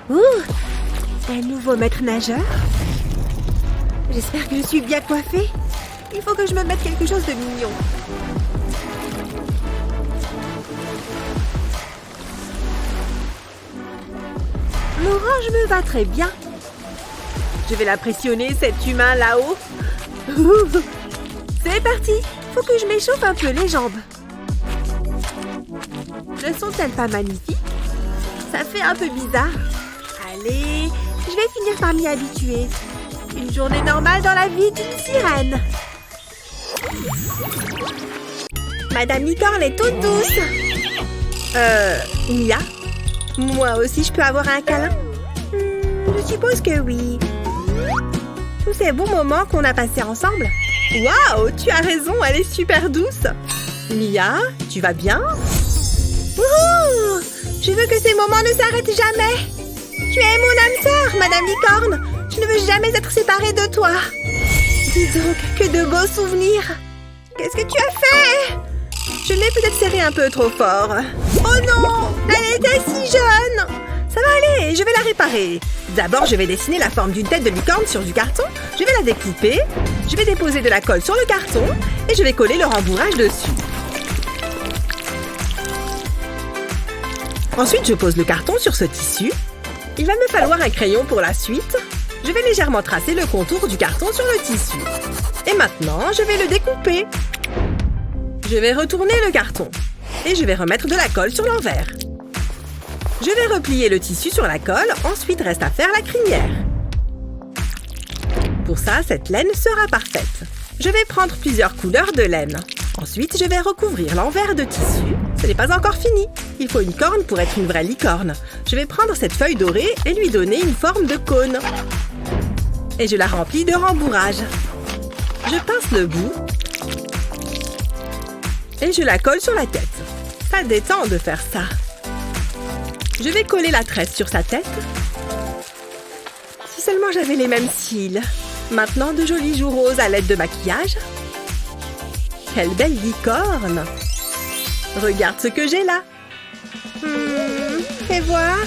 Ouh, un nouveau maître nageur. J'espère que je suis bien coiffée. Il faut que je me mette quelque chose de mignon. L'orange me va très bien. Je vais l'impressionner, cet humain là-haut. C'est parti. Faut que je m'échauffe un peu les jambes. Ne sont-elles pas magnifiques? Ça fait un peu bizarre. Allez, je vais finir par m'y habituer. Une journée normale dans la vie d'une sirène. Madame Licorne est toute douce. Mia? Moi aussi, je peux avoir un câlin? Je suppose que oui. Tous ces bons moments qu'on a passés ensemble. Waouh, tu as raison, elle est super douce. Mia, tu vas bien? Wouhou! Je veux que ces moments ne s'arrêtent jamais. Tu es mon âme sœur, Madame Licorne. Je ne veux jamais être séparée de toi. Dis donc, que de beaux souvenirs. Qu'est-ce que tu as fait? Je l'ai peut-être serré un peu trop fort. Oh non! Elle était si jeune! Ça va aller, je vais la réparer. D'abord, je vais dessiner la forme d'une tête de licorne sur du carton. Je vais la découper. Je vais déposer de la colle sur le carton. Et je vais coller le rembourrage dessus. Ensuite, je pose le carton sur ce tissu. Il va me falloir un crayon pour la suite. Je vais légèrement tracer le contour du carton sur le tissu. Et maintenant, je vais le découper. Je vais retourner le carton. Et je vais remettre de la colle sur l'envers. Je vais replier le tissu sur la colle. Ensuite, reste à faire la crinière. Pour ça, cette laine sera parfaite. Je vais prendre plusieurs couleurs de laine. Ensuite, je vais recouvrir l'envers de tissu. Ce n'est pas encore fini. Il faut une corne pour être une vraie licorne. Je vais prendre cette feuille dorée et lui donner une forme de cône. Et je la remplis de rembourrage. Je pince le bout. Et je la colle sur la tête. Ça détend de faire ça. Je vais coller la tresse sur sa tête. Si seulement j'avais les mêmes cils. Maintenant, de jolis joues roses à l'aide de maquillage. Quelle belle licorne! Regarde ce que j'ai là. Fais voir.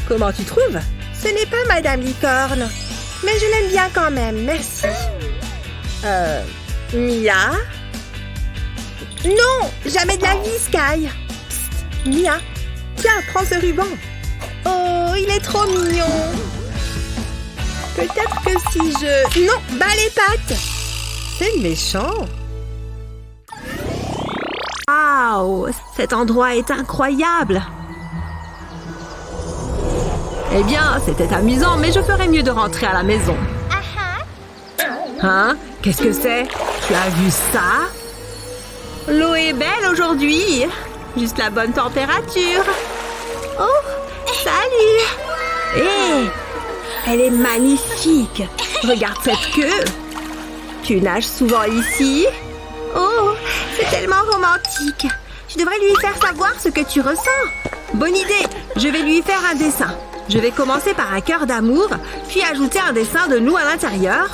Comment tu trouves? Ce n'est pas Madame Licorne. Mais je l'aime bien quand même, merci. Mia? Non! Jamais de la vie, Sky! Psst, Mia, tiens, prends ce ruban. Oh, il est trop mignon. Peut-être que si je... Non, bats les pattes. C'est méchant. Waouh, cet endroit est incroyable. Eh bien, c'était amusant, mais je ferais mieux de rentrer à la maison. Hein? Qu'est-ce que c'est? Tu as vu ça? L'eau est belle aujourd'hui. Juste la bonne température. Oh, salut! Hé! Elle est magnifique. Regarde cette queue. Tu nages souvent ici? Oh, c'est tellement romantique. Tu devrais lui faire savoir ce que tu ressens. Bonne idée. Je vais lui faire un dessin. Je vais commencer par un cœur d'amour, puis ajouter un dessin de nous à l'intérieur.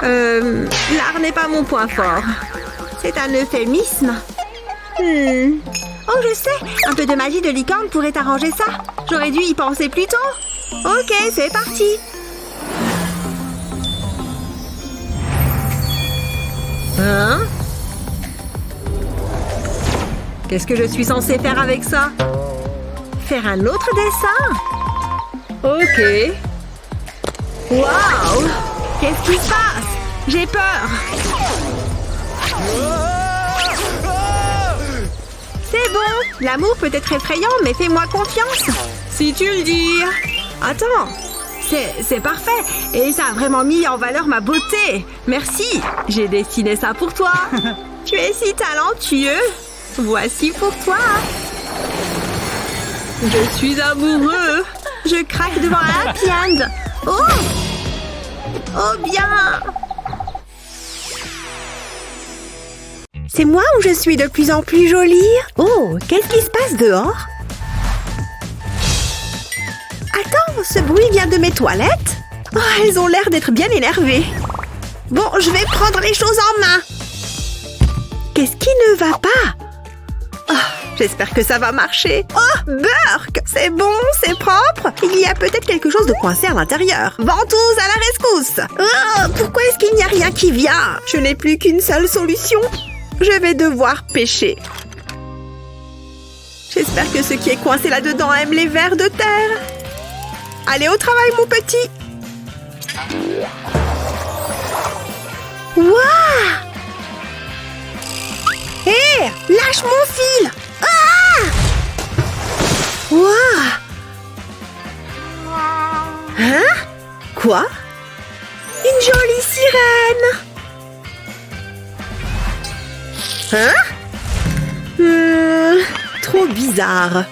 L'art n'est pas mon point fort. C'est un euphémisme. Oh, je sais. Un peu de magie de licorne pourrait arranger ça. J'aurais dû y penser plus tôt. Ok, c'est parti. Hein? Qu'est-ce que je suis censée faire avec ça? Faire un autre dessin? Ok. Waouh! Qu'est-ce qui se passe? J'ai peur. C'est bon. L'amour peut être effrayant, mais fais-moi confiance. Si tu le dis. Attends. C'est parfait. Et ça a vraiment mis en valeur ma beauté. Merci. J'ai dessiné ça pour toi. Tu es si talentueux. Voici pour toi. Je suis amoureux. Je craque devant un happy end. Oh! Oh bien! C'est moi ou je suis de plus en plus jolie? Oh, qu'est-ce qui se passe dehors? Attends, ce bruit vient de mes toilettes? Oh, elles ont l'air d'être bien énervées. Bon, je vais prendre les choses en main. Qu'est-ce qui ne va pas? Oh, J'espère que ça va marcher. Oh, Burk! C'est bon, c'est propre. Il y a peut-être quelque chose de coincé à l'intérieur. Ventouse à la rescousse! Oh, pourquoi est-ce qu'il n'y a rien qui vient? Je n'ai plus qu'une seule solution. Je vais devoir pêcher. J'espère que ce qui est coincé là-dedans aime les vers de terre. Allez au travail, mon petit. Waouh! Hé! Lâche mon fil! Ah! Waouh! Hein? Quoi? Une jolie sirène! Hein? Trop bizarre.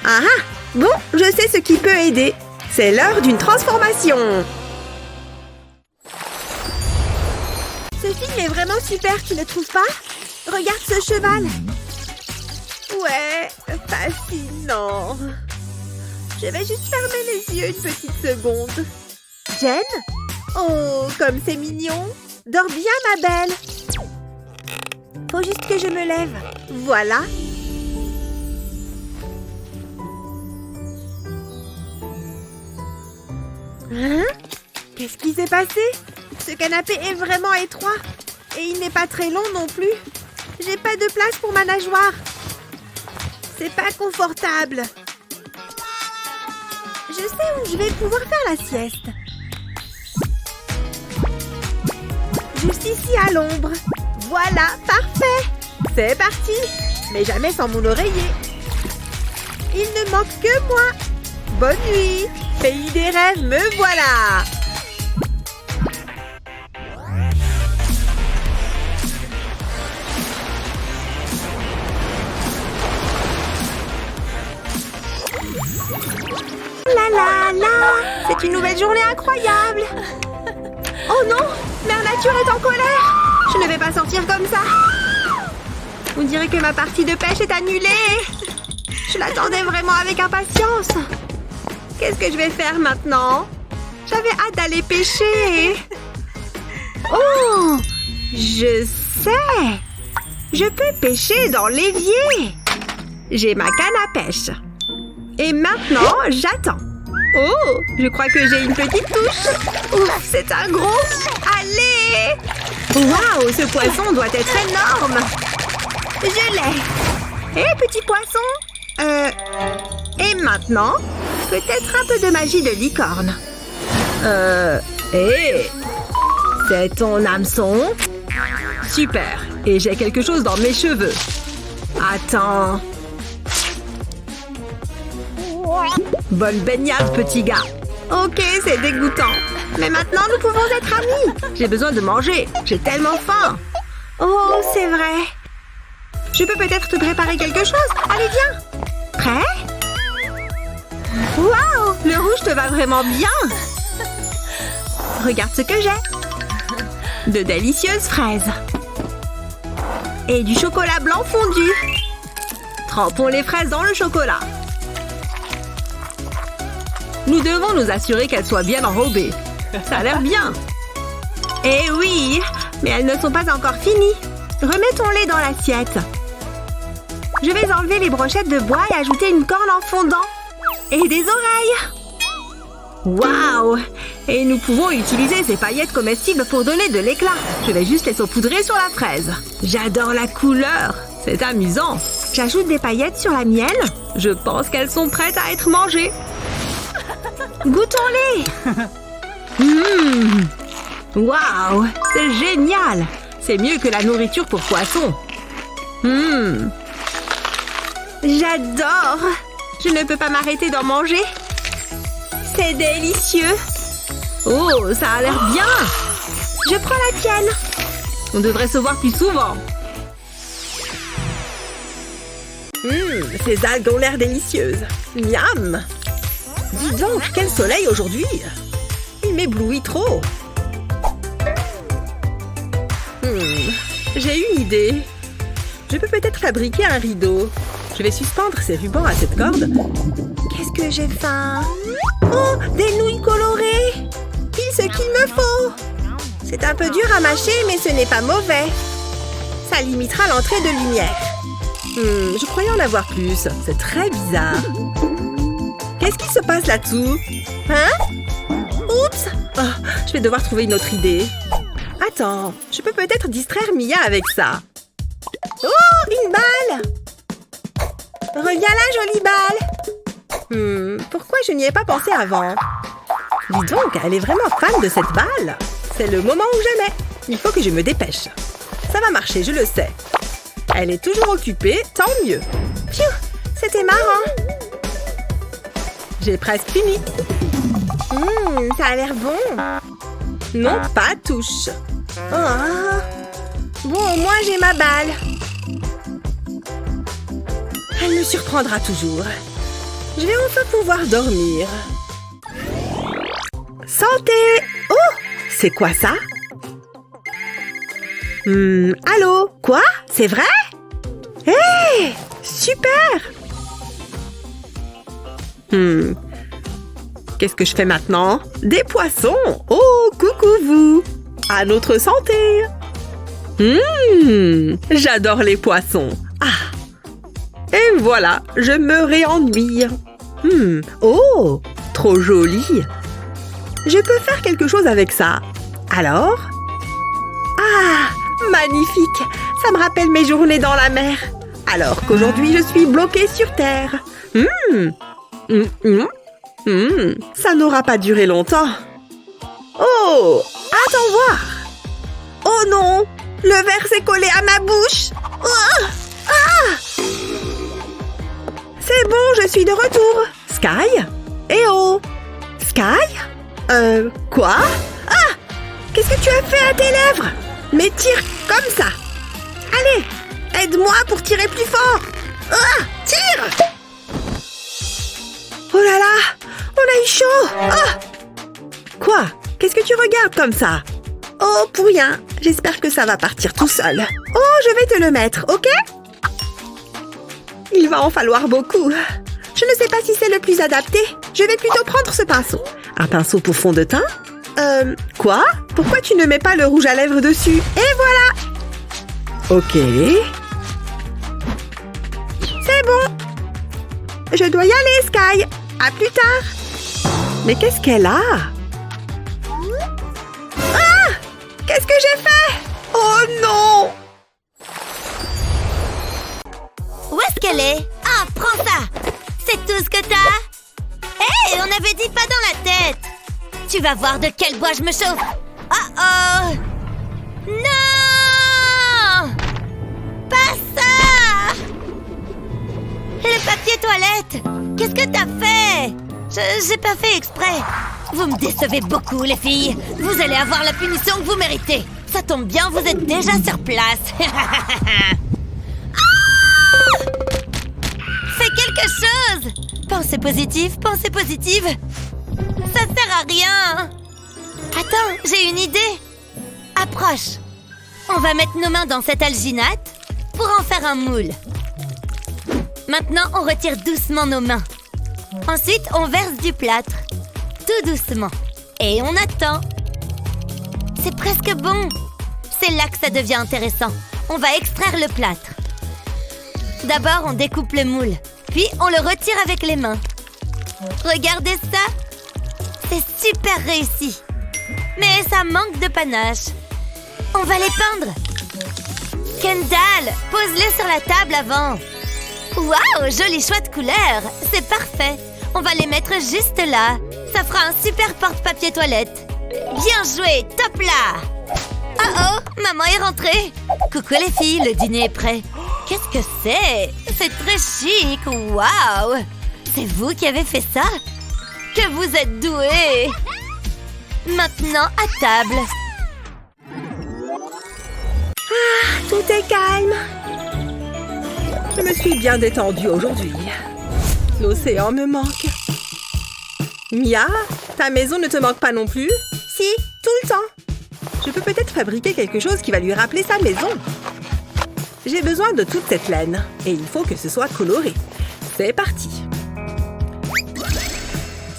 Ah! Bon, je sais ce qui peut aider. C'est l'heure d'une transformation. Ce film est vraiment super, tu ne trouves pas? Regarde ce cheval. Ouais, fascinant. Je vais juste fermer les yeux une petite seconde. Jen? Oh, comme c'est mignon. Dors bien, ma belle. Faut juste que je me lève. Voilà. Hein? Qu'est-ce qui s'est passé? Ce canapé est vraiment étroit. Et il n'est pas très long non plus. J'ai pas de place pour ma nageoire. C'est pas confortable. Je sais où je vais pouvoir faire la sieste. Juste ici à l'ombre. Voilà, parfait. C'est parti. Mais jamais sans mon oreiller. Il ne manque que moi. Bonne nuit. Pays des rêves, me voilà. La la la. C'est une nouvelle journée incroyable. Oh non, Mère Nature est en colère. Je ne vais pas sortir comme ça. On dirait que ma partie de pêche est annulée. Je l'attendais vraiment avec impatience. Qu'est-ce que je vais faire maintenant? J'avais hâte d'aller pêcher. Oh, je sais. Je peux pêcher dans l'évier. J'ai ma canne à pêche. Et maintenant, j'attends. Oh, je crois que j'ai une petite touche. Ouf, c'est un gros. Allez! Waouh, ce poisson doit être énorme. Je l'ai. Hé, petit poisson. Et maintenant, peut-être un peu de magie de licorne. C'est ton hameçon? Super. Et j'ai quelque chose dans mes cheveux. Attends. Bonne baignade, petit gars. Ok, c'est dégoûtant. Mais maintenant, nous pouvons être amis. J'ai besoin de manger. J'ai tellement faim. Oh, c'est vrai. Je peux peut-être te préparer quelque chose. Allez, viens. Prêt? Waouh, le rouge te va vraiment bien. Regarde ce que j'ai. De délicieuses fraises. Et du chocolat blanc fondu. Trempons les fraises dans le chocolat. Nous devons nous assurer qu'elles soient bien enrobées. Ça a l'air bien. Eh oui, mais elles ne sont pas encore finies. Remettons-les dans l'assiette. Je vais enlever les brochettes de bois et ajouter une corne en fondant. Et des oreilles. Waouh! Et nous pouvons utiliser ces paillettes comestibles pour donner de l'éclat. Je vais juste les saupoudrer sur la fraise. J'adore la couleur. C'est amusant. J'ajoute des paillettes sur la mienne. Je pense qu'elles sont prêtes à être mangées. Goûtons-les. Waouh, c'est génial. C'est mieux que la nourriture pour poissons. J'adore. Je ne peux pas m'arrêter d'en manger. C'est délicieux. Oh, ça a l'air bien. Je prends la tienne. On devrait se voir plus souvent. Ces algues ont l'air délicieuses. Miam. Dis donc, quel soleil aujourd'hui! Il m'éblouit trop! J'ai une idée. Je peux peut-être fabriquer un rideau. Je vais suspendre ces rubans à cette corde. Qu'est-ce que j'ai faim? Oh, des nouilles colorées! Pile ce qu'il me faut! C'est un peu dur à mâcher, mais ce n'est pas mauvais. Ça limitera l'entrée de lumière. Je croyais en avoir plus. C'est très bizarre. Qu'est-ce qui se passe là-dessous? Hein? Oups! Oh, je vais devoir trouver une autre idée. Attends, je peux peut-être distraire Mia avec ça. Oh, une balle! Reviens là, jolie balle! Pourquoi je n'y ai pas pensé avant? Dis donc, elle est vraiment fan de cette balle. C'est le moment ou jamais. Il faut que je me dépêche. Ça va marcher, je le sais. Elle est toujours occupée, tant mieux. Pfiou, c'était marrant. J'ai presque fini. Ça a l'air bon. Non, pas touche. Oh. Bon, au moins j'ai ma balle. Elle me surprendra toujours. Je vais enfin pouvoir dormir. Santé! Oh! C'est quoi ça? Allô? Quoi? C'est vrai? Hé! Super! Qu'est-ce que je fais maintenant? Des poissons! Oh, coucou vous! À notre santé! J'adore les poissons! Ah! Et voilà, je me réennuie. Oh! Trop joli! Je peux faire quelque chose avec ça. Alors? Ah! Magnifique! Ça me rappelle mes journées dans la mer. Alors qu'aujourd'hui, je suis bloquée sur terre. Ça n'aura pas duré longtemps. Oh! Attends voir! Oh non! Le verre s'est collé à ma bouche! Oh! Ah! C'est bon, je suis de retour. Sky? Eh oh! Sky? Quoi? Ah! Qu'est-ce que tu as fait à tes lèvres? Mais tire comme ça! Allez! Aide-moi pour tirer plus fort! Ah! Tire! Oh là là! On a eu chaud! Ah! Quoi? Qu'est-ce que tu regardes comme ça? Oh, pour rien. J'espère que ça va partir tout seul. Oh, je vais te le mettre, ok? Il va en falloir beaucoup. Je ne sais pas si c'est le plus adapté. Je vais plutôt prendre ce pinceau. Un pinceau pour fond de teint? Quoi? Pourquoi tu ne mets pas le rouge à lèvres dessus? Et voilà! Ok. C'est bon. Je dois y aller, Sky. À plus tard. Mais qu'est-ce qu'elle a? Ah! Qu'est-ce que j'ai fait? Oh non! Où est-ce qu'elle est? Ah, prends ça! C'est tout ce que t'as? Hé, on avait dit pas dans la tête! Tu vas voir de quel bois je me chauffe! Oh! Non! Pas ça! Le papier toilette! Qu'est-ce que t'as fait? J'ai pas fait exprès. Vous me décevez beaucoup, les filles. Vous allez avoir la punition que vous méritez. Ça tombe bien, vous êtes déjà sur place. Ah! Fais quelque chose! Pensez positive, pensez positive. Ça sert à rien. Attends, j'ai une idée. Approche. On va mettre nos mains dans cette alginate pour en faire un moule. Maintenant, on retire doucement nos mains. Ensuite, on verse du plâtre. Tout doucement. Et on attend. C'est presque bon. C'est là que ça devient intéressant. On va extraire le plâtre. D'abord, on découpe le moule. Puis, on le retire avec les mains. Regardez ça. C'est super réussi. Mais ça manque de panache. On va les peindre. Kendall, pose-les sur la table avant. Waouh, joli choix de couleurs. C'est parfait. On va les mettre juste là. Ça fera un super porte-papier toilette. Bien joué, top là. Oh, maman est rentrée. Coucou les filles, le dîner est prêt. Qu'est-ce que c'est? C'est très chic, waouh. C'est vous qui avez fait ça? Que vous êtes doués. Maintenant, à table. Ah, tout est calme. Je me suis bien détendue aujourd'hui. L'océan me manque. Mia, ta maison ne te manque pas non plus? Si, tout le temps. Je peux peut-être fabriquer quelque chose qui va lui rappeler sa maison. J'ai besoin de toute cette laine. Et il faut que ce soit coloré. C'est parti.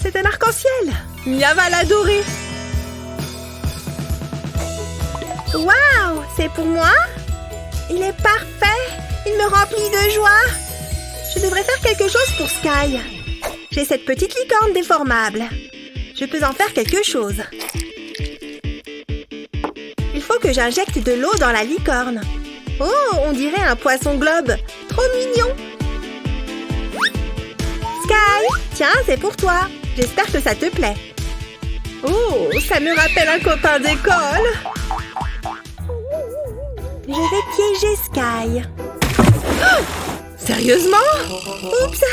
C'est un arc-en-ciel. Mia va l'adorer. Waouh, c'est pour moi? Il est parfait. Il me remplit de joie. Je devrais faire quelque chose pour Sky. J'ai cette petite licorne déformable. Je peux en faire quelque chose. Il faut que j'injecte de l'eau dans la licorne. Oh, on dirait un poisson globe. Trop mignon. Sky, tiens, c'est pour toi. J'espère que ça te plaît. Oh, ça me rappelle un copain d'école. Je vais piéger Sky. Oh, sérieusement? Oups,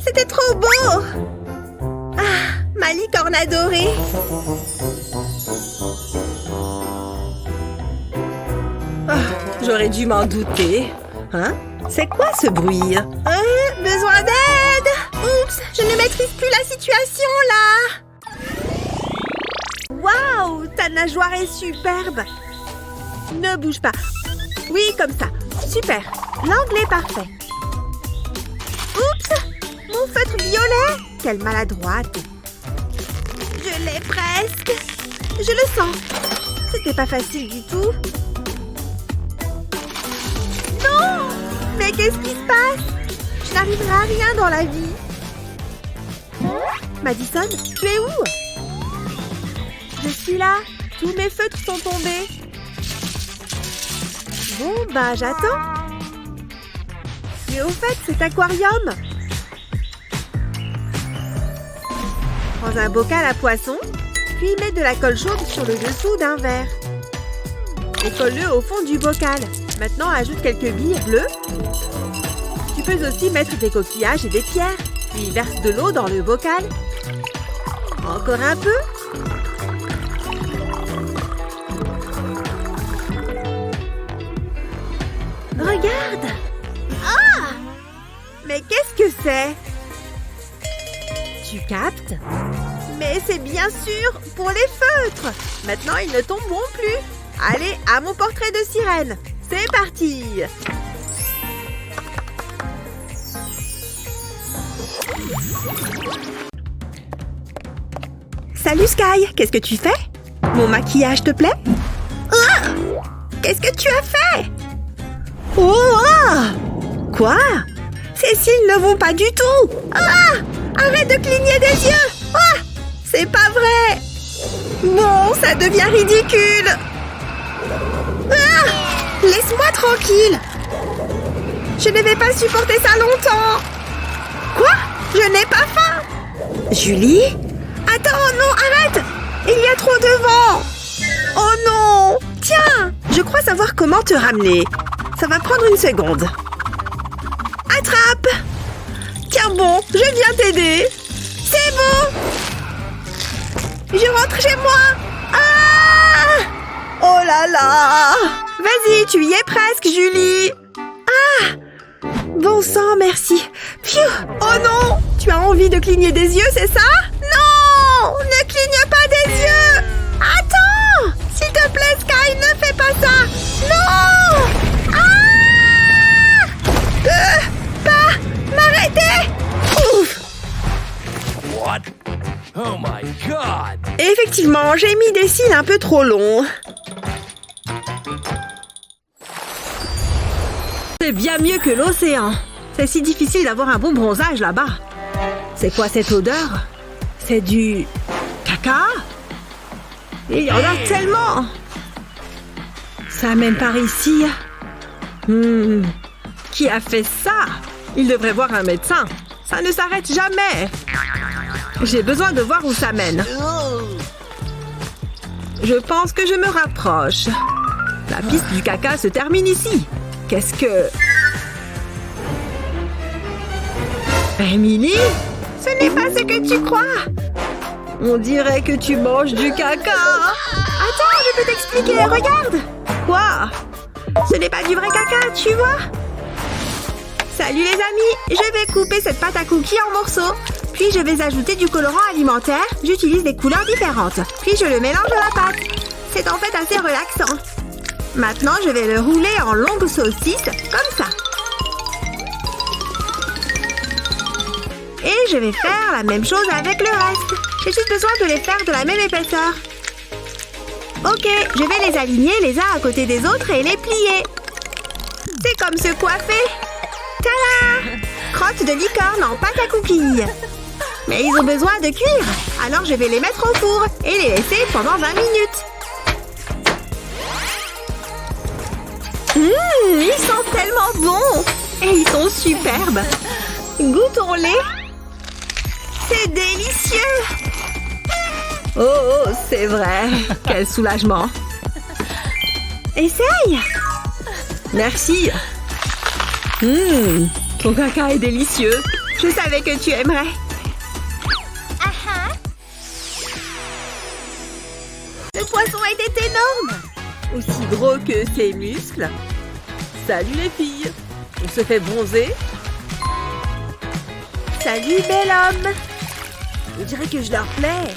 c'était trop beau. Ah, ma licorne adorée. Oh, j'aurais dû m'en douter. Hein? C'est quoi ce bruit? Besoin d'aide? Oups, je ne maîtrise plus la situation là. Waouh, ta nageoire est superbe. Ne bouge pas. Oui, comme ça. Super. L'angle est parfait. Oups, mon feutre violet. Quelle maladroite. Je l'ai presque. Je le sens. C'était pas facile du tout. Non! Mais qu'est-ce qui se passe? Je n'arriverai à rien dans la vie. Madison, tu es où? Je suis là. Tous mes feutres sont tombés. Bon, bah j'attends. Mais au fait, cet aquarium. Prends un bocal à poisson, puis mets de la colle chaude sur le dessous d'un verre. Et colle-le au fond du bocal. Maintenant, ajoute quelques billes bleues. Tu peux aussi mettre des coquillages et des pierres. Puis verse de l'eau dans le bocal. Encore un peu. Regarde! Ah! Mais qu'est-ce que c'est? Tu captes? Mais c'est bien sûr pour les feutres! Maintenant, ils ne tomberont plus! Allez, à mon portrait de sirène! C'est parti! Salut Sky! Qu'est-ce que tu fais? Mon maquillage te plaît? Ah! Qu'est-ce que tu as fait? Oh! Ah! Quoi? Ces cils ne vont pas du tout! Ah! Arrête de cligner des yeux! Ah! C'est pas vrai! Non, ça devient ridicule! Ah! Laisse-moi tranquille! Je ne vais pas supporter ça longtemps! Quoi? Je n'ai pas faim! Julie? Attends, non, arrête! Il y a trop de vent! Oh non! Tiens! Je crois savoir comment te ramener. Ça va prendre une seconde. Attrape! Tiens bon, je viens t'aider. C'est bon! Je rentre chez moi! Ah! Oh là là! Vas-y, tu y es presque, Julie! Ah! Bon sang, merci. Pfiou! Oh non! Tu as envie de cligner des yeux, c'est ça? Non! Ne cligne pas des yeux! Attends! S'il te plaît, Sky, ne fais pas ça! Non! Pas m'arrêter! Ouf! What? Oh my God! Effectivement, j'ai mis des cils un peu trop longs. C'est bien mieux que l'océan. C'est si difficile d'avoir un bon bronzage là-bas. C'est quoi cette odeur? C'est du caca? Il y en a tellement! Ça mène par ici. Qui a fait ça? Il devrait voir un médecin. Ça ne s'arrête jamais. J'ai besoin de voir où ça mène. Je pense que je me rapproche. La piste du caca se termine ici. Qu'est-ce que... Emily? Ce n'est pas ce que tu crois. On dirait que tu manges du caca. Attends, je peux t'expliquer. Regarde. Quoi? Ce n'est pas du vrai caca, tu vois? Salut les amis. Je vais couper cette pâte à cookies en morceaux. Puis je vais ajouter du colorant alimentaire. J'utilise des couleurs différentes. Puis je le mélange à la pâte. C'est en fait assez relaxant. Maintenant, je vais le rouler en longues saucisses, comme ça. Et je vais faire la même chose avec le reste. J'ai juste besoin de les faire de la même épaisseur. Ok, je vais les aligner les uns à côté des autres et les plier. C'est comme se coiffer. Tada! Crotte de licorne en pâte à cookies. Mais ils ont besoin de cuire. Alors je vais les mettre au four et les laisser pendant 20 minutes. Ils sont tellement bons. Et ils sont superbes. Goûtons-les. C'est délicieux. Oh, c'est vrai. Quel soulagement. Essaye. Merci. Ton caca est délicieux. Je savais que tu aimerais. Le poisson était énorme. Aussi gros que ses muscles. Salut les filles. On se fait bronzer. Salut bel homme. On dirait que je leur plais.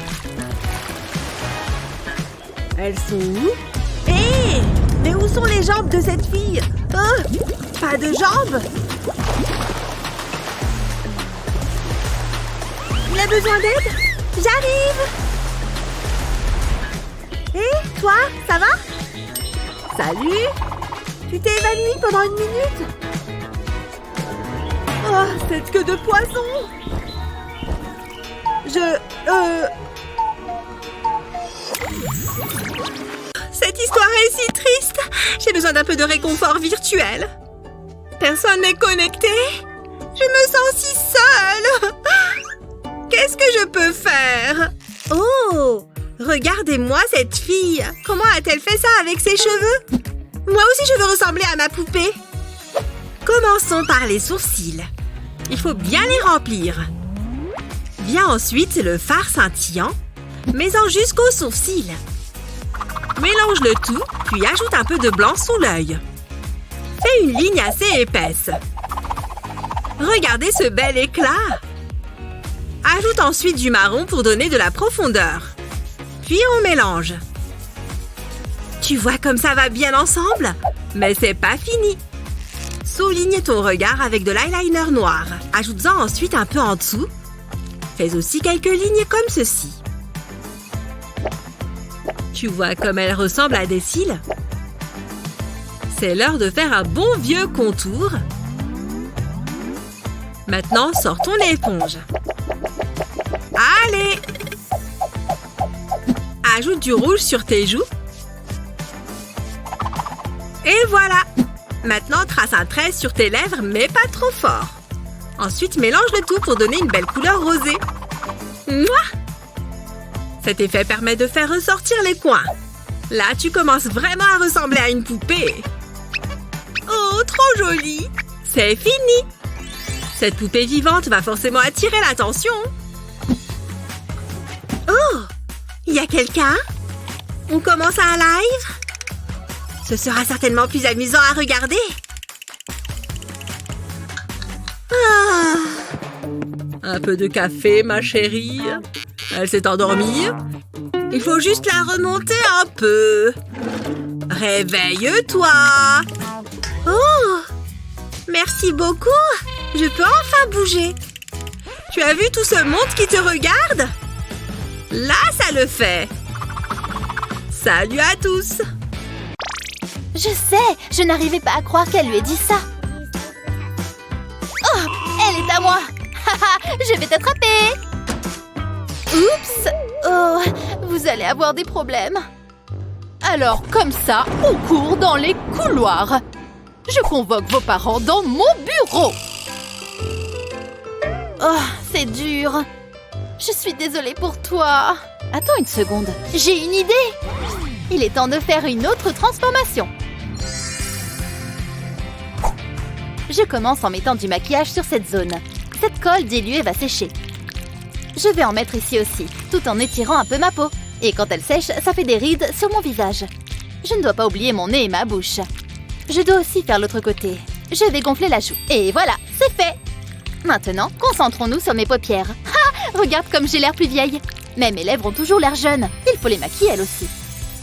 Elles sont où? Hé! Mais où sont les jambes de cette fille? Oh! Pas de jambes? Il a besoin d'aide? J'arrive! Hé, toi, ça va? Salut! Tu t'es évanoui pendant 1 minute? Oh, cette queue de poisson! Cette histoire est si triste! J'ai besoin d'un peu de réconfort virtuel. Personne n'est connecté? Je me sens si seule! Qu'est-ce que je peux faire? Oh! Regardez-moi cette fille! Comment a-t-elle fait ça avec ses cheveux? Moi aussi je veux ressembler à ma poupée! Commençons par les sourcils. Il faut bien les remplir. Vient ensuite le fard scintillant, mets-en jusqu'aux sourcils. Mélange le tout, puis ajoute un peu de blanc sous l'œil. Fais une ligne assez épaisse. Regardez ce bel éclat! Ajoute ensuite du marron pour donner de la profondeur. Puis on mélange. Tu vois comme ça va bien ensemble? Mais c'est pas fini. Souligne ton regard avec de l'eyeliner noir. Ajoute-en ensuite un peu en dessous. Fais aussi quelques lignes comme ceci. Tu vois comme elle ressemble à des cils? C'est l'heure de faire un bon vieux contour. Maintenant, sortons l'éponge. Allez! Ajoute du rouge sur tes joues. Et voilà! Maintenant, trace un trait sur tes lèvres, mais pas trop fort. Ensuite, mélange le tout pour donner une belle couleur rosée. Mouah! Cet effet permet de faire ressortir les coins. Là, tu commences vraiment à ressembler à une poupée. Oh, trop jolie! C'est fini! Cette poupée vivante va forcément attirer l'attention. Oh! Il y a quelqu'un? On commence un live? Ce sera certainement plus amusant à regarder. Ah. Un peu de café, ma chérie. Elle s'est endormie. Il faut juste la remonter un peu. Réveille-toi. Oh! Merci beaucoup. Je peux enfin bouger. Tu as vu tout ce monde qui te regarde? Là, ça le fait. Salut à tous. Je sais, je n'arrivais pas à croire qu'elle lui ait dit ça. Oh, elle est à moi. Haha, je vais t'attraper. Oups. Oh, vous allez avoir des problèmes. Alors, comme ça, on court dans les couloirs. Je convoque vos parents dans mon bureau. Oh, c'est dur. Je suis désolée pour toi. Attends une seconde. J'ai une idée. Il est temps de faire une autre transformation. Je commence en mettant du maquillage sur cette zone. Cette colle diluée va sécher. Je vais en mettre ici aussi, tout en étirant un peu ma peau. Et quand elle sèche, ça fait des rides sur mon visage. Je ne dois pas oublier mon nez et ma bouche. Je dois aussi faire l'autre côté. Je vais gonfler la joue. Et voilà, c'est fait. Maintenant, concentrons-nous sur mes paupières. Ha! Regarde comme j'ai l'air plus vieille. Mais mes lèvres ont toujours l'air jeunes. Il faut les maquiller elles aussi.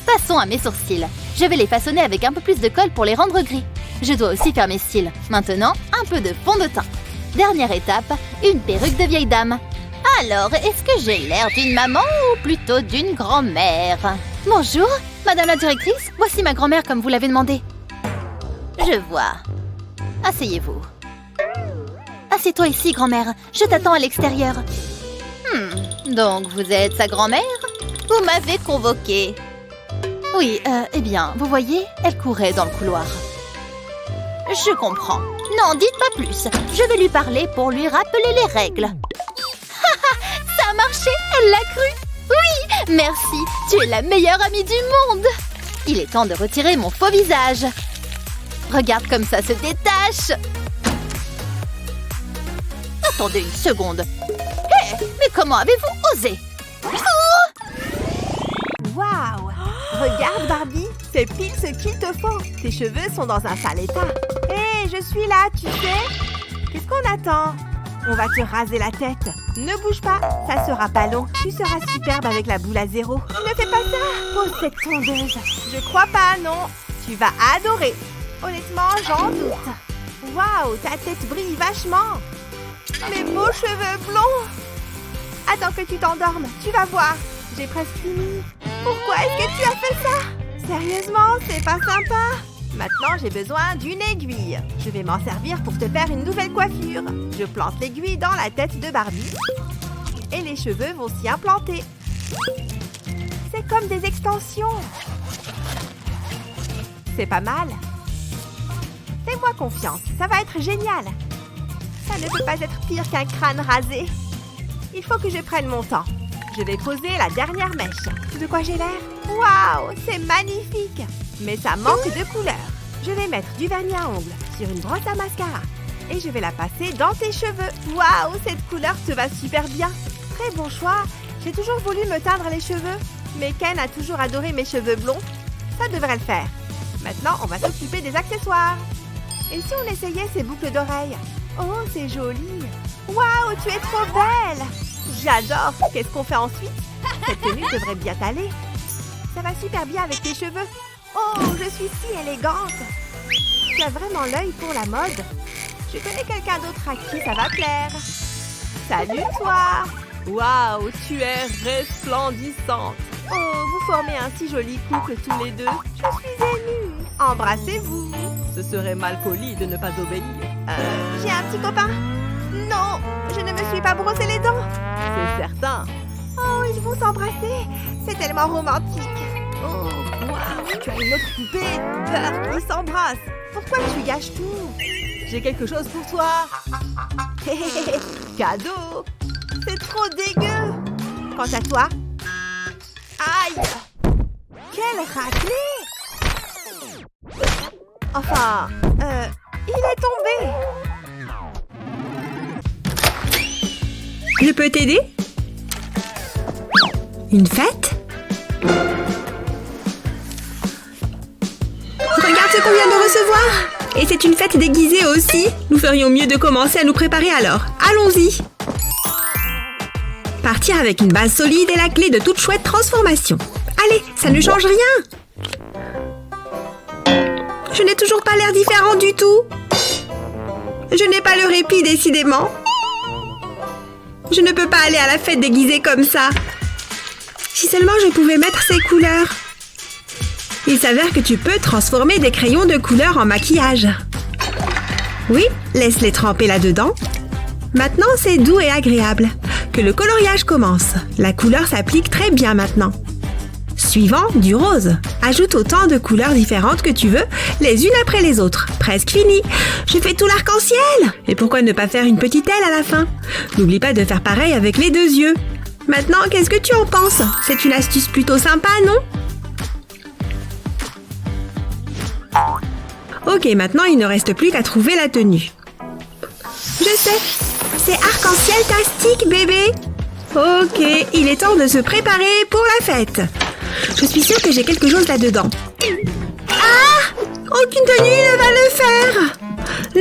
Passons à mes sourcils. Je vais les façonner avec un peu plus de colle pour les rendre gris. Je dois aussi faire mes cils. Maintenant, un peu de fond de teint. Dernière étape, une perruque de vieille dame. Alors, est-ce que j'ai l'air d'une maman ou plutôt d'une grand-mère? Bonjour, madame la directrice. Voici ma grand-mère comme vous l'avez demandé. Je vois. Asseyez-vous. Assieds-toi ici, grand-mère. Je t'attends à l'extérieur. Donc vous êtes sa grand-mère? Vous m'avez convoquée. Oui, eh bien, vous voyez, elle courait dans le couloir. Je comprends. Non, dites pas plus. Je vais lui parler pour lui rappeler les règles. Ça a marché, elle l'a cru. Oui, merci. Tu es la meilleure amie du monde. Il est temps de retirer mon faux visage. Regarde comme ça se détache. Attendez une seconde. Hé, mais comment avez-vous osé? Waouh! Regarde, Barbie, c'est pile ce qu'il te faut. Tes cheveux sont dans un sale état. Hé, je suis là, tu sais. Qu'est-ce qu'on attend? On va te raser la tête. Ne bouge pas, ça sera pas long. Tu seras superbe avec la boule à zéro. Ne fais pas ça! Pose cette tondeuse. Je crois pas, non. Tu vas adorer. Honnêtement, j'en doute. Waouh, ta tête brille vachement. Mes beaux cheveux blonds. Attends que tu t'endormes, tu vas voir. J'ai presque fini. Pourquoi est-ce que tu as fait ça? Sérieusement, c'est pas sympa. Maintenant, j'ai besoin d'une aiguille. Je vais m'en servir pour te faire une nouvelle coiffure. Je plante l'aiguille dans la tête de Barbie. Et les cheveux vont s'y implanter. C'est comme des extensions. C'est pas mal. Fais-moi confiance, ça va être génial. Ça ne peut pas être pire qu'un crâne rasé. Il faut que je prenne mon temps. Je vais poser la dernière mèche. De quoi j'ai l'air? Waouh, c'est magnifique! Mais ça manque de couleur. Je vais mettre du vernis à ongles sur une brosse à mascara. Et je vais la passer dans tes cheveux. Waouh, cette couleur te va super bien. Très bon choix. J'ai toujours voulu me teindre les cheveux. Mais Ken a toujours adoré mes cheveux blonds. Ça devrait le faire. Maintenant, on va s'occuper des accessoires. Et si on essayait ces boucles d'oreilles? Oh, c'est joli. Waouh, tu es trop belle. J'adore. Qu'est-ce qu'on fait ensuite? Cette tenue devrait bien t'aller. Ça va super bien avec tes cheveux. Oh, je suis si élégante. Tu as vraiment l'œil pour la mode. Je connais quelqu'un d'autre à qui ça va plaire. Salut toi. Waouh, tu es resplendissante. Oh, vous formez un si joli couple tous les deux. Je suis émue. Embrassez-vous. Ce serait mal poli de ne pas obéir. J'ai un petit copain. Non, je ne me suis pas brossé les dents. C'est certain. Oh, ils vont s'embrasser. C'est tellement romantique. Oh, waouh, tu as une autre poupée. Peur qui s'embrasse. Pourquoi tu gâches tout? J'ai quelque chose pour toi. Cadeau. C'est trop dégueu. Quant à toi... Aïe! Quelle raclée! Enfin, il est tombé. Je peux t'aider? Une fête? Regarde ce qu'on vient de recevoir! Et c'est une fête déguisée aussi. Nous ferions mieux de commencer à nous préparer alors. Allons-y! Partir avec une base solide est la clé de toute chouette transformation. Allez, ça ne change rien. Je n'ai toujours pas l'air différent du tout. Je n'ai pas le répit, décidément. Je ne peux pas aller à la fête déguisée comme ça. Si seulement je pouvais mettre ces couleurs. Il s'avère que tu peux transformer des crayons de couleur en maquillage. Oui, laisse-les tremper là-dedans. Maintenant, c'est doux et agréable. Que le coloriage commence. La couleur s'applique très bien maintenant. Suivant, du rose. Ajoute autant de couleurs différentes que tu veux, les unes après les autres. Presque fini. Je fais tout l'arc-en-ciel. Et pourquoi ne pas faire une petite aile à la fin? N'oublie pas de faire pareil avec les deux yeux. Maintenant, qu'est-ce que tu en penses? C'est une astuce plutôt sympa, non? Ok, maintenant il ne reste plus qu'à trouver la tenue. Je sais. C'est arc-en-ciel-tastique, bébé. Ok, il est temps de se préparer pour la fête. Je suis sûre que j'ai quelque chose là-dedans. Ah! Aucune tenue ne va le faire.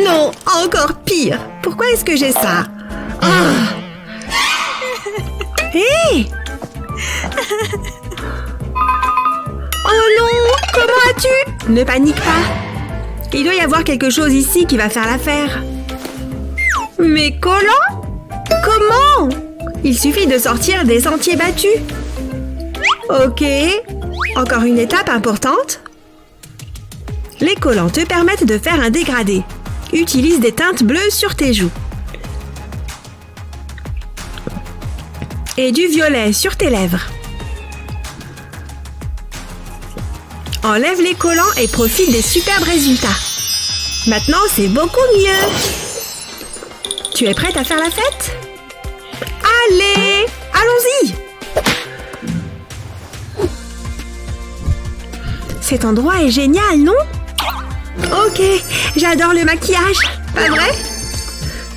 Non, encore pire. Pourquoi est-ce que j'ai ça? Hé! Oh non! Comment as-tu? Ne panique pas. Il doit y avoir quelque chose ici qui va faire l'affaire. Mes collants? Comment? Il suffit de sortir des sentiers battus. Ok. Encore une étape importante. Les collants te permettent de faire un dégradé. Utilise des teintes bleues sur tes joues. Et du violet sur tes lèvres. Enlève les collants et profite des superbes résultats. Maintenant, c'est beaucoup mieux. Tu es prête à faire la fête? Allez, allons-y! Cet endroit est génial, non? Ok, j'adore le maquillage, pas vrai?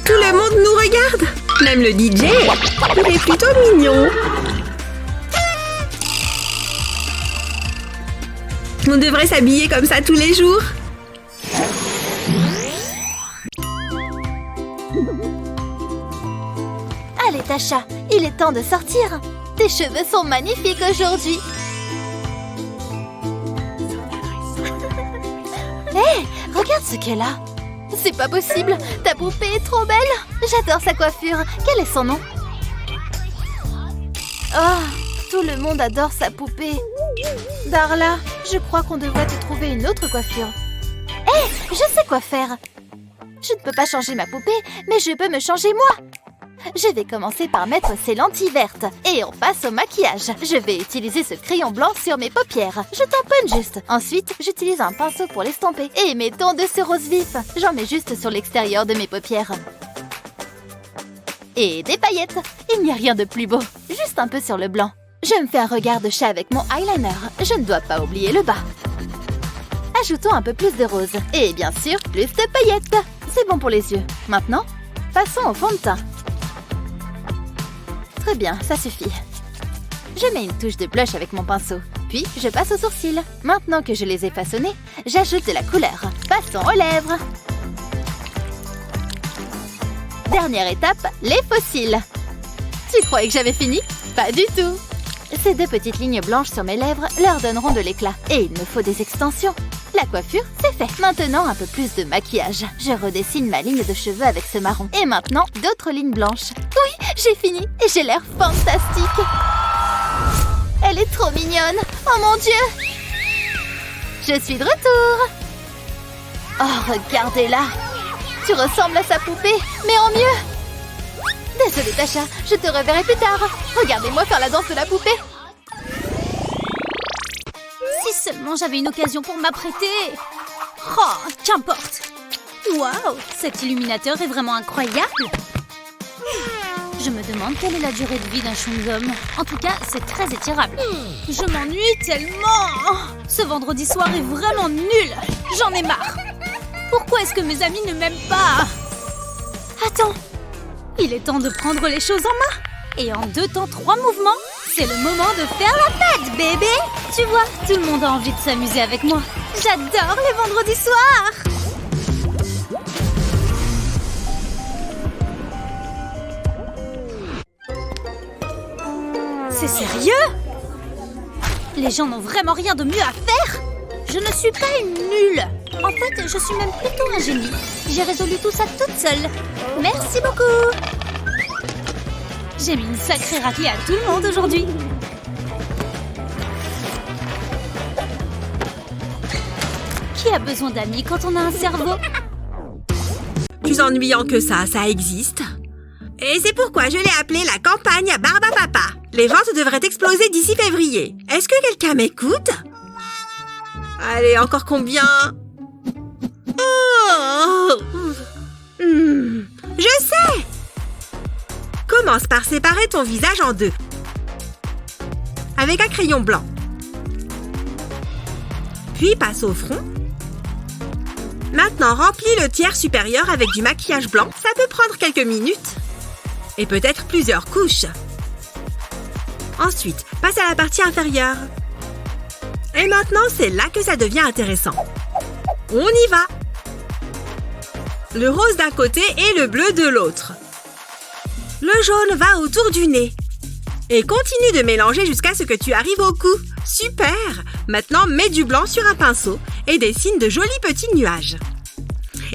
Tout le monde nous regarde, même le DJ. Il est plutôt mignon. On devrait s'habiller comme ça tous les jours. Allez, Tasha, il est temps de sortir. Tes cheveux sont magnifiques aujourd'hui. Hé, regarde ce qu'elle a. C'est pas possible, ta poupée est trop belle. J'adore sa coiffure. Quel est son nom? Oh, tout le monde adore sa poupée. Darla, je crois qu'on devrait te trouver une autre coiffure. Hé, je sais quoi faire. Je ne peux pas changer ma poupée, mais je peux me changer moi. Je vais commencer par mettre ces lentilles vertes et on passe au maquillage. Je vais utiliser ce crayon blanc sur mes paupières. Je tamponne juste. Ensuite, j'utilise un pinceau pour l'estomper. Et mettons de ce rose vif. J'en mets juste sur l'extérieur de mes paupières. Et des paillettes. Il n'y a rien de plus beau. Juste un peu sur le blanc. Je me fais un regard de chat avec mon eyeliner. Je ne dois pas oublier le bas. Ajoutons un peu plus de rose. Et bien sûr, plus de paillettes. C'est bon pour les yeux. Maintenant, passons au fond de teint. Très bien, ça suffit. Je mets une touche de blush avec mon pinceau. Puis, je passe aux sourcils. Maintenant que je les ai façonnés, j'ajoute de la couleur. Passons aux lèvres. Dernière étape, les faux cils. Tu croyais que j'avais fini? Pas du tout. Ces deux petites lignes blanches sur mes lèvres leur donneront de l'éclat. Et il me faut des extensions. La coiffure, c'est fait. Maintenant, un peu plus de maquillage. Je redessine ma ligne de cheveux avec ce marron. Et maintenant, d'autres lignes blanches. Oui, j'ai fini et j'ai l'air fantastique. Elle est trop mignonne. Oh mon Dieu. Je suis de retour. Oh, regardez-la. Tu ressembles à sa poupée, mais en mieux. Désolée, Tasha, je te reverrai plus tard. Regardez-moi faire la danse de la poupée. Si seulement j'avais une occasion pour m'apprêter. Oh, qu'importe. Waouh, cet illuminateur est vraiment incroyable. Je me demande quelle est la durée de vie d'un chewing-gum. En tout cas, c'est très étirable. Je m'ennuie tellement. Ce vendredi soir est vraiment nul. J'en ai marre. Pourquoi est-ce que mes amis ne m'aiment pas? Attends. Il est temps de prendre les choses en main. Et en 2 temps 3 mouvements, c'est le moment de faire la fête, bébé. Tu vois, tout le monde a envie de s'amuser avec moi. J'adore les vendredis soirs. C'est sérieux? Les gens n'ont vraiment rien de mieux à faire? Je ne suis pas une nulle. En fait, je suis même plutôt un génie. J'ai résolu tout ça toute seule. Merci beaucoup. J'ai mis une sacrée raclée à tout le monde aujourd'hui. Qui a besoin d'amis quand on a un cerveau? Plus ennuyant que ça existe. Et c'est pourquoi je l'ai appelé la campagne à Barbapapa. Les ventes devraient exploser d'ici février. Est-ce que quelqu'un m'écoute? Allez, encore combien? Oh Je sais! Commence par séparer ton visage en 2. Avec un crayon blanc. Puis passe au front. Maintenant, remplis le tiers supérieur avec du maquillage blanc. Ça peut prendre quelques minutes. Et peut-être plusieurs couches. Ensuite, passe à la partie inférieure. Et maintenant, c'est là que ça devient intéressant. On y va! Le rose d'un côté et le bleu de l'autre. Le jaune va autour du nez. Et continue de mélanger jusqu'à ce que tu arrives au cou. Super! Maintenant, mets du blanc sur un pinceau et dessine de jolis petits nuages.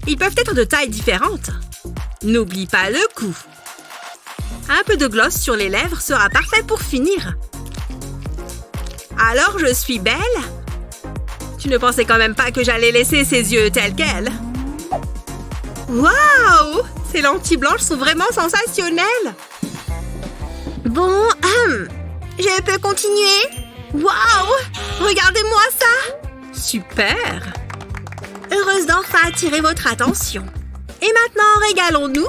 Ils peuvent être de tailles différentes. N'oublie pas le cou. Un peu de gloss sur les lèvres sera parfait pour finir. Alors, je suis belle? Tu ne pensais quand même pas que j'allais laisser ses yeux tels quels? Waouh! Ces lentilles blanches sont vraiment sensationnelles. Bon, je peux continuer? Waouh! Regardez-moi ça! Super! Heureuse d'enfin attirer votre attention. Et maintenant, régalons-nous.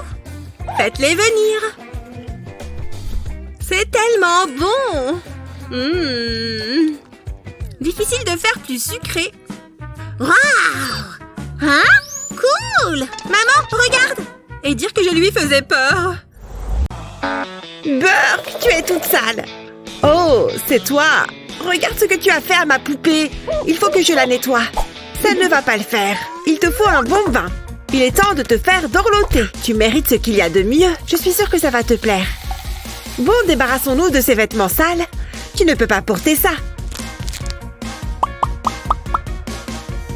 Faites-les venir. C'est tellement bon! Difficile de faire plus sucré. Waouh! Hein? Cool! Maman, regarde! Et dire que je lui faisais peur. Burke, tu es toute sale. Oh, c'est toi. Regarde ce que tu as fait à ma poupée. Il faut que je la nettoie. Ça ne va pas le faire. Il te faut un bon bain. Il est temps de te faire dorloter. Tu mérites ce qu'il y a de mieux. Je suis sûre que ça va te plaire. Bon, débarrassons-nous de ces vêtements sales. Tu ne peux pas porter ça.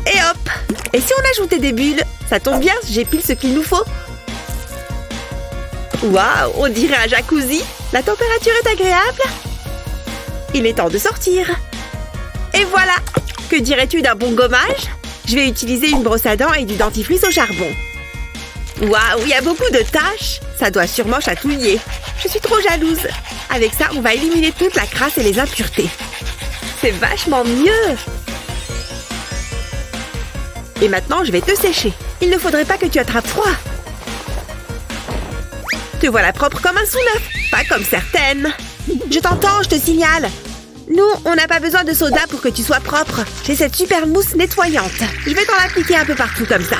Et hop! Et si on ajoutait des bulles? Ça tombe bien, j'ai pile ce qu'il nous faut. Waouh, on dirait un jacuzzi. La température est agréable. Il est temps de sortir. Et voilà! Que dirais-tu d'un bon gommage? Je vais utiliser une brosse à dents et du dentifrice au charbon. Waouh, il y a beaucoup de taches. Ça doit sûrement chatouiller. Je suis trop jalouse. Avec ça, on va éliminer toute la crasse et les impuretés. C'est vachement mieux. Et maintenant, je vais te sécher. Il ne faudrait pas que tu attrapes froid. Te voilà propre comme un sous-neuf. Pas comme certaines. Je t'entends, je te signale. Nous, on n'a pas besoin de soda pour que tu sois propre. J'ai cette super mousse nettoyante. Je vais t'en appliquer un peu partout comme ça.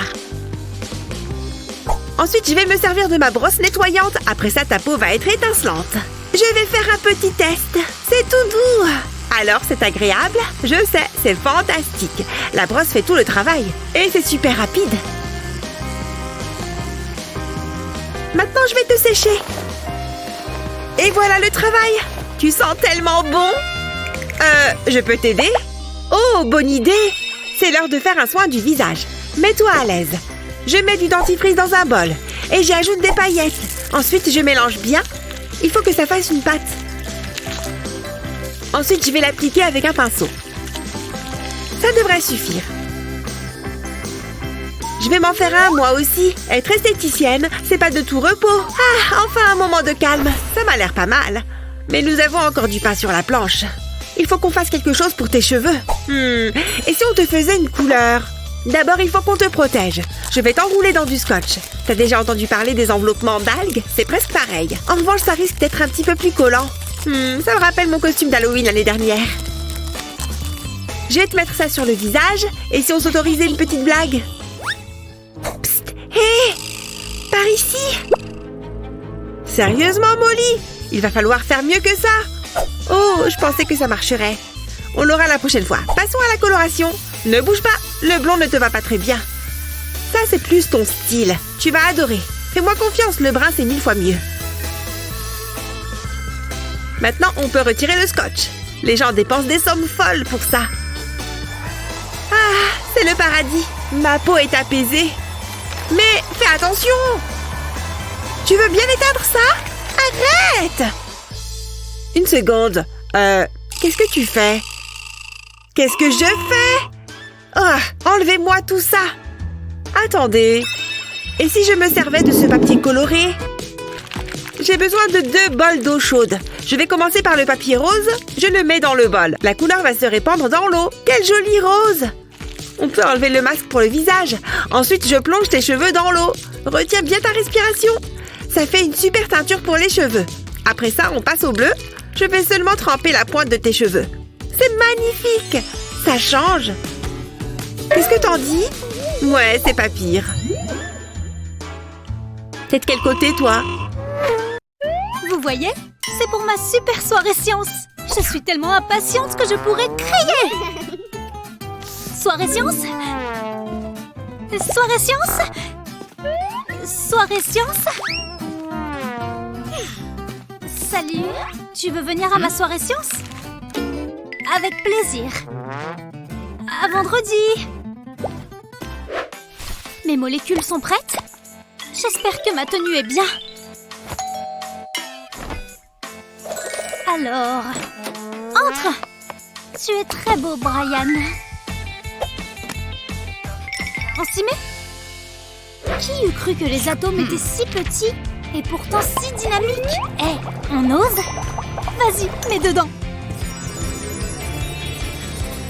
Ensuite, je vais me servir de ma brosse nettoyante. Après ça, ta peau va être étincelante. Je vais faire un petit test. C'est tout doux. Alors, c'est agréable? Je sais, c'est fantastique. La brosse fait tout le travail. Et c'est super rapide. Maintenant, je vais te sécher. Et voilà le travail. Tu sens tellement bon. Je peux t'aider? Oh, bonne idée. C'est l'heure de faire un soin du visage. Mets-toi à l'aise. Je mets du dentifrice dans un bol. Et j'y ajoute des paillettes. Ensuite, je mélange bien. Il faut que ça fasse une pâte. Ensuite, je vais l'appliquer avec un pinceau. Ça devrait suffire. Je vais m'en faire un, moi aussi. Être esthéticienne, c'est pas de tout repos. Ah, enfin un moment de calme. Ça m'a l'air pas mal. Mais nous avons encore du pain sur la planche. Il faut qu'on fasse quelque chose pour tes cheveux. Et si on te faisait une couleur? D'abord, il faut qu'on te protège. Je vais t'enrouler dans du scotch. T'as déjà entendu parler des enveloppements d'algues? C'est presque pareil. En revanche, ça risque d'être un petit peu plus collant. Ça me rappelle mon costume d'Halloween l'année dernière. Je vais te mettre ça sur le visage. Et si on s'autorisait une petite blague? Psst! Hé! Par ici! Sérieusement, Molly? Il va falloir faire mieux que ça. Oh, je pensais que ça marcherait. On l'aura la prochaine fois. Passons à la coloration. Ne bouge pas, le blond ne te va pas très bien. Ça, c'est plus ton style. Tu vas adorer. Fais-moi confiance, le brun, c'est 1000 fois mieux. Maintenant, on peut retirer le scotch. Les gens dépensent des sommes folles pour ça. Ah, c'est le paradis. Ma peau est apaisée. Mais fais attention. Tu veux bien éteindre ça? Arrête! Une seconde. Qu'est-ce que tu fais? Qu'est-ce que je fais? Oh, enlevez-moi tout ça. Attendez. Et si je me servais de ce papier coloré? J'ai besoin de 2 bols d'eau chaude. Je vais commencer par le papier rose. Je le mets dans le bol. La couleur va se répandre dans l'eau. Quelle jolie rose! On peut enlever le masque pour le visage. Ensuite, je plonge tes cheveux dans l'eau. Retiens bien ta respiration. Ça fait une super teinture pour les cheveux. Après ça, on passe au bleu. Je vais seulement tremper la pointe de tes cheveux. C'est magnifique! Ça change. Qu'est-ce que t'en dis? Ouais, c'est pas pire. T'es de quel côté, toi? Vous voyez? C'est pour ma super soirée science. Je suis tellement impatiente que je pourrais crier. Soirée science? Soirée science? Soirée science? Salut, tu veux venir à ma soirée science? Avec plaisir. À vendredi. Mes molécules sont prêtes? J'espère que ma tenue est bien. Alors, entre. Tu es très beau, Brian. On s'y met? Qui eût cru que les atomes étaient si petits et pourtant si dynamiques? Eh, on ose? Vas-y, mets dedans.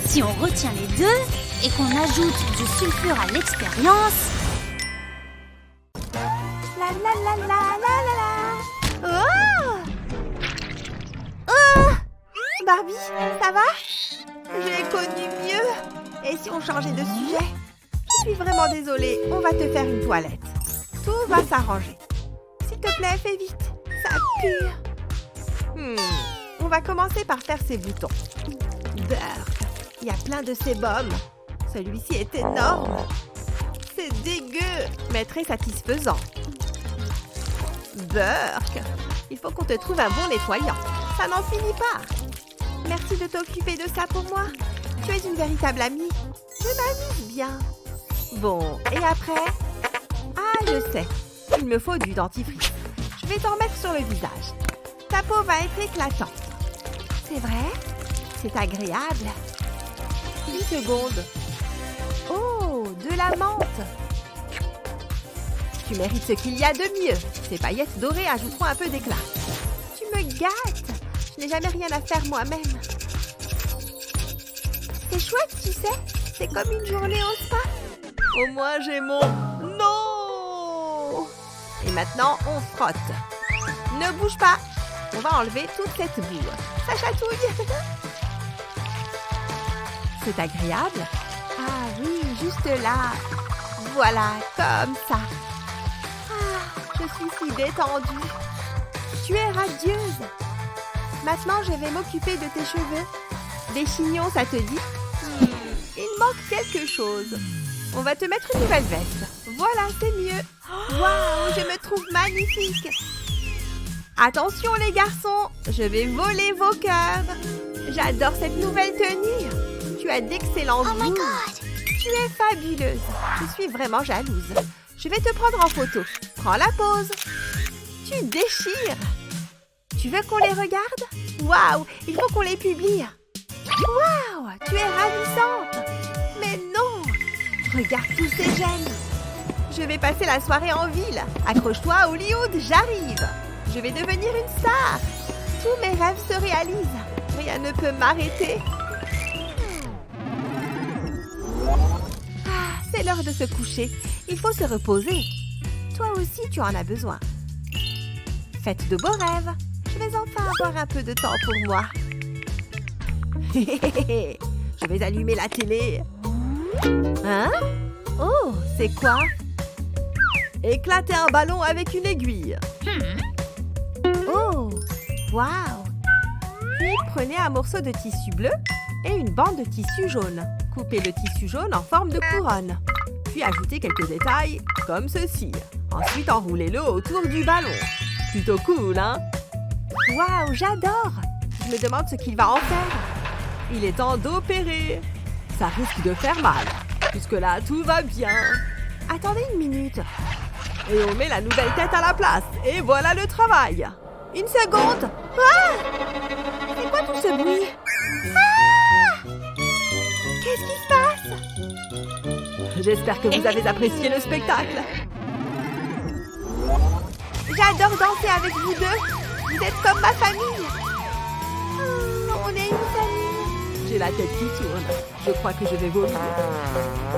Si on retient les deux et qu'on ajoute du sulfure à l'expérience... La la la la la la la. Oh! Barbie, ça va? J'ai connu mieux. Et si on changeait de sujet? Je suis vraiment désolée, on va te faire une toilette. Tout va s'arranger. S'il te plaît, fais vite. Ça pue. On va commencer par faire ces boutons. Beurre. Il y a plein de sébum. Celui-ci est énorme. C'est dégueu, mais très satisfaisant. Burk, il faut qu'on te trouve un bon nettoyant. Ça n'en finit pas. Merci de t'occuper de ça pour moi. Tu es une véritable amie. Je m'amuse bien. Bon, et après? Ah, je sais. Il me faut du dentifrice. Je vais t'en mettre sur le visage. Ta peau va être éclatante. C'est vrai? C'est agréable. Une seconde. Oh, de la menthe. Tu mérites ce qu'il y a de mieux. Ces paillettes dorées ajouteront un peu d'éclat. Tu me gâtes. Je n'ai jamais rien à faire moi-même. C'est chouette, tu sais. C'est comme une journée au spa. Au moins, j'ai mon... Non! Et maintenant, on frotte. Ne bouge pas. On va enlever toute cette boue. Ça chatouille. C'est agréable? Ah oui, juste là. Voilà, comme ça. Ah, je suis si détendue. Tu es radieuse. Maintenant, je vais m'occuper de tes cheveux. Des chignons, ça te dit? Il manque quelque chose. On va te mettre une nouvelle veste. Voilà, c'est mieux. Waouh, je me trouve magnifique. Attention les garçons, je vais voler vos cœurs. J'adore cette nouvelle tenue. Tu as d'excellents goûts. Oh my God! Tu es fabuleuse. Je suis vraiment jalouse. Je vais te prendre en photo. Prends la pose. Tu déchires. Tu veux qu'on les regarde? Waouh, il faut qu'on les publie. Waouh, tu es ravissante. Mais non. Regarde tous ces gemmes. Je vais passer la soirée en ville. Accroche-toi, Hollywood, j'arrive. Je vais devenir une star. Tous mes rêves se réalisent. Rien ne peut m'arrêter. Ah, c'est l'heure de se coucher. Il faut se reposer. Toi aussi, tu en as besoin. Faites de beaux rêves. Je vais enfin avoir un peu de temps pour moi. Je vais allumer la télé. Hein? Oh, c'est quoi? Éclater un ballon avec une aiguille. Oh, waouh! Puis prenez un morceau de tissu bleu et une bande de tissu jaune. Coupez le tissu jaune en forme de couronne. Puis ajoutez quelques détails comme ceci. Ensuite, enroulez-le autour du ballon. Plutôt cool, hein? Waouh, j'adore! Je me demande ce qu'il va en faire. Il est temps d'opérer. Ça risque de faire mal. Jusque-là, tout va bien. Attendez une minute. Et on met la nouvelle tête à la place. Et voilà le travail. Une seconde. Ah! C'est quoi tout ce bruit? Ah! Qu'est-ce qui se passe? J'espère que vous avez apprécié le spectacle. J'adore danser avec vous deux. Vous êtes comme ma famille. On est une famille. J'ai la tête qui tourne. Je crois que je vais vomir.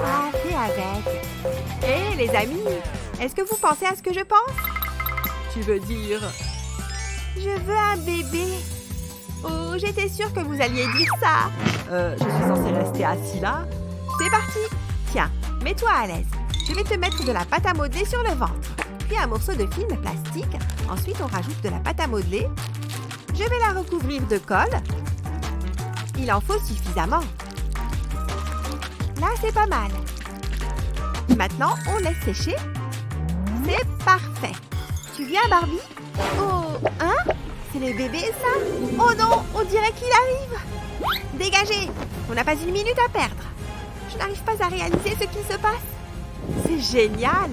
Ah, fais avec. Hé, les amis, est-ce que vous pensez à ce que je pense? Tu veux dire... Je veux un bébé. Oh, j'étais sûre que vous alliez dire ça. Je suis censée rester assis là. C'est parti. Tiens, mets-toi à l'aise. Je vais te mettre de la pâte à modeler sur le ventre. Puis un morceau de film plastique. Ensuite, on rajoute de la pâte à modeler. Je vais la recouvrir de colle. Il en faut suffisamment. Là, c'est pas mal. Maintenant, on laisse sécher. C'est parfait. Tu viens, Barbie? Oh, hein? C'est le bébé, ça? Oh non, on dirait qu'il arrive. Dégagez. On n'a pas une minute à perdre. Je n'arrive pas à réaliser ce qui se passe. C'est génial.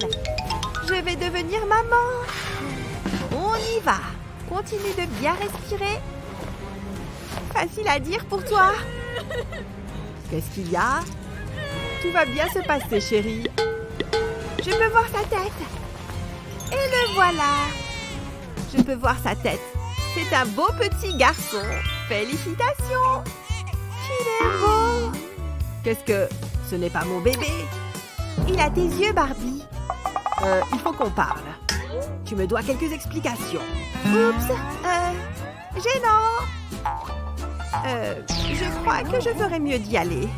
Je vais devenir maman. On y va. Continue de bien respirer. Facile à dire pour toi. Qu'est-ce qu'il y a? Tout va bien se passer, chérie. Je peux voir sa tête. Et le voilà. Je peux voir sa tête. C'est un beau petit garçon. Félicitations. Il est beau. Qu'est-ce que... Ce n'est pas mon bébé. Il a tes yeux, Barbie. Il faut qu'on parle. Tu me dois quelques explications. Oups. Gênant. Je crois que je ferais mieux d'y aller.